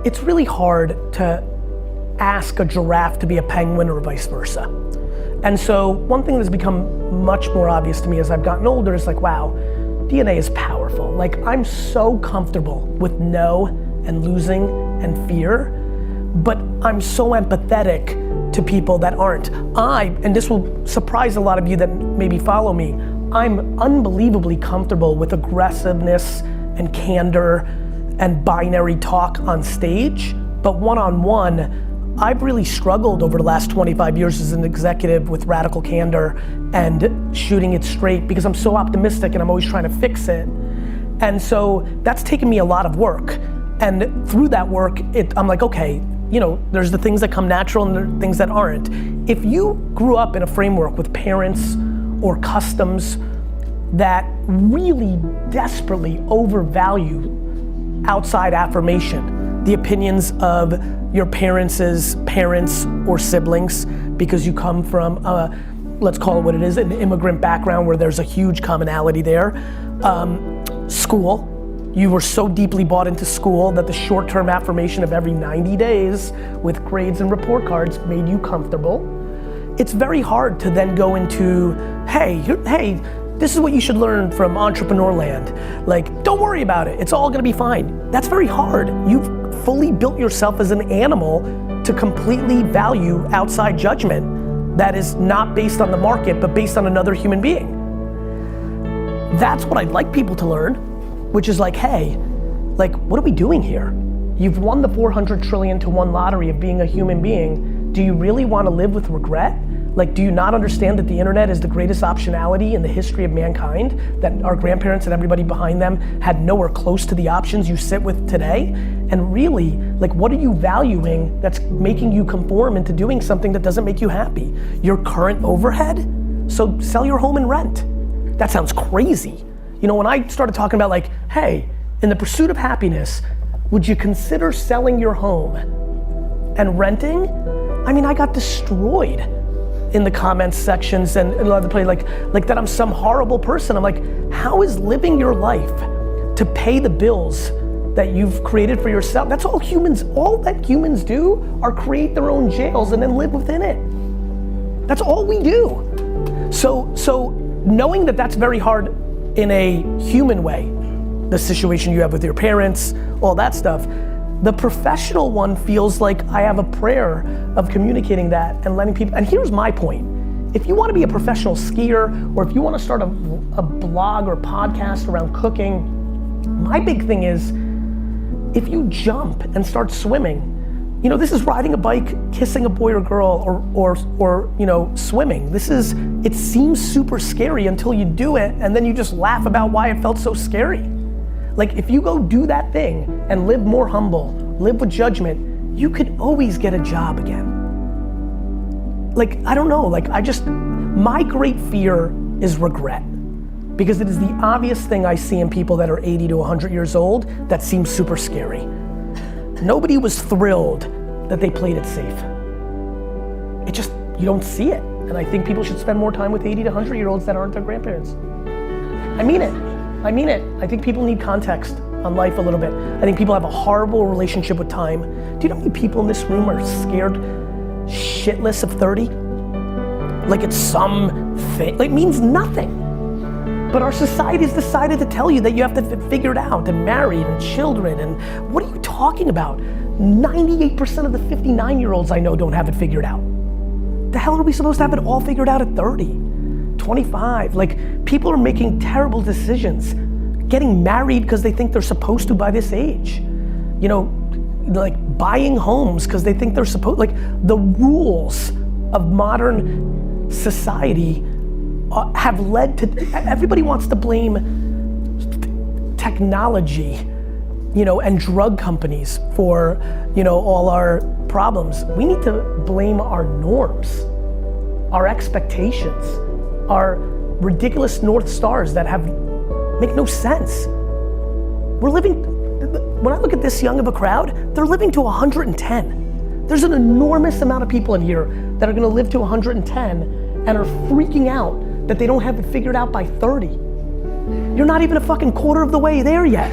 It's really hard to ask a giraffe to be a penguin or vice versa. And so one thing that's become much more obvious to me as I've gotten older is like, wow, DNA is powerful. Like, I'm so comfortable with no and losing and fear, but I'm so empathetic to people that aren't. And this will surprise a lot of you that maybe follow me, I'm unbelievably comfortable with aggressiveness and candor and binary talk on stage, but one-on-one, I've really struggled over the last 25 years as an executive with radical candor and shooting it straight because I'm so optimistic and I'm always trying to fix it. And so that's taken me a lot of work. And through that work, I'm like, okay, there's the things that come natural and there are things that aren't. If you grew up in a framework with parents or customs that really desperately overvalue outside affirmation, the opinions of your parents' parents or siblings, because you come from, let's call it what it is, an immigrant background where there's a huge commonality there. School, you were so deeply bought into school that the short-term affirmation of every 90 days with grades and report cards made you comfortable. It's very hard to then go into, hey, this is what you should learn from entrepreneur land. Like, don't worry about it, it's all gonna be fine. That's very hard. You've fully built yourself as an animal to completely value outside judgment that is not based on the market, but based on another human being. That's what I'd like people to learn, which is like, hey, like, what are we doing here? You've won the 400 trillion to 1 lottery of being a human being. Do you really want to live with regret? Like, do you not understand that the internet is the greatest optionality in the history of mankind? That our grandparents and everybody behind them had nowhere close to the options you sit with today? And really, like, what are you valuing that's making you conform into doing something that doesn't make you happy? Your current overhead? So sell your home and rent. That sounds crazy. When I started talking about like, hey, in the pursuit of happiness, would you consider selling your home and renting? I mean, I got destroyed in the comments sections and a lot of the place, like that I'm some horrible person. I'm like, how is living your life to pay the bills that you've created for yourself? That's all that humans do are create their own jails and then live within it. That's all we do. So knowing that that's very hard in a human way, the situation you have with your parents, all that stuff, the professional one feels like I have a prayer of communicating that and letting people, and here's my point. If you want to be a professional skier, or if you want to start a blog or podcast around cooking, my big thing is, if you jump and start swimming, this is riding a bike, kissing a boy or girl, or swimming. It seems super scary until you do it, and then you just laugh about why it felt so scary. Like, if you go do that thing and live more humble, live with judgment, you could always get a job again. Like, I don't know, my great fear is regret. Because it is the obvious thing I see in people that are 80 to 100 years old that seems super scary. Nobody was thrilled that they played it safe. You don't see it. And I think people should spend more time with 80 to 100 year olds that aren't their grandparents. I mean it. I think people need context on life a little bit. I think people have a horrible relationship with time. Do you know how many people in this room are scared shitless of 30? Like it's something, like it means nothing. But our society has decided to tell you that you have to figure it out and married and children and what are you talking about? 98% of the 59-year-olds I know don't have it figured out. The hell are we supposed to have it all figured out at 30? 25, like people are making terrible decisions, getting married because they think they're supposed to by this age. Like buying homes because they think they're supposed, like the rules of modern society have led to, everybody wants to blame technology, and drug companies for, all our problems. We need to blame our norms, our expectations, our ridiculous North Stars that make no sense. When I look at this young of a crowd, they're living to 110. There's an enormous amount of people in here that are gonna live to 110 and are freaking out that they don't have it figured out by 30. You're not even a fucking quarter of the way there yet.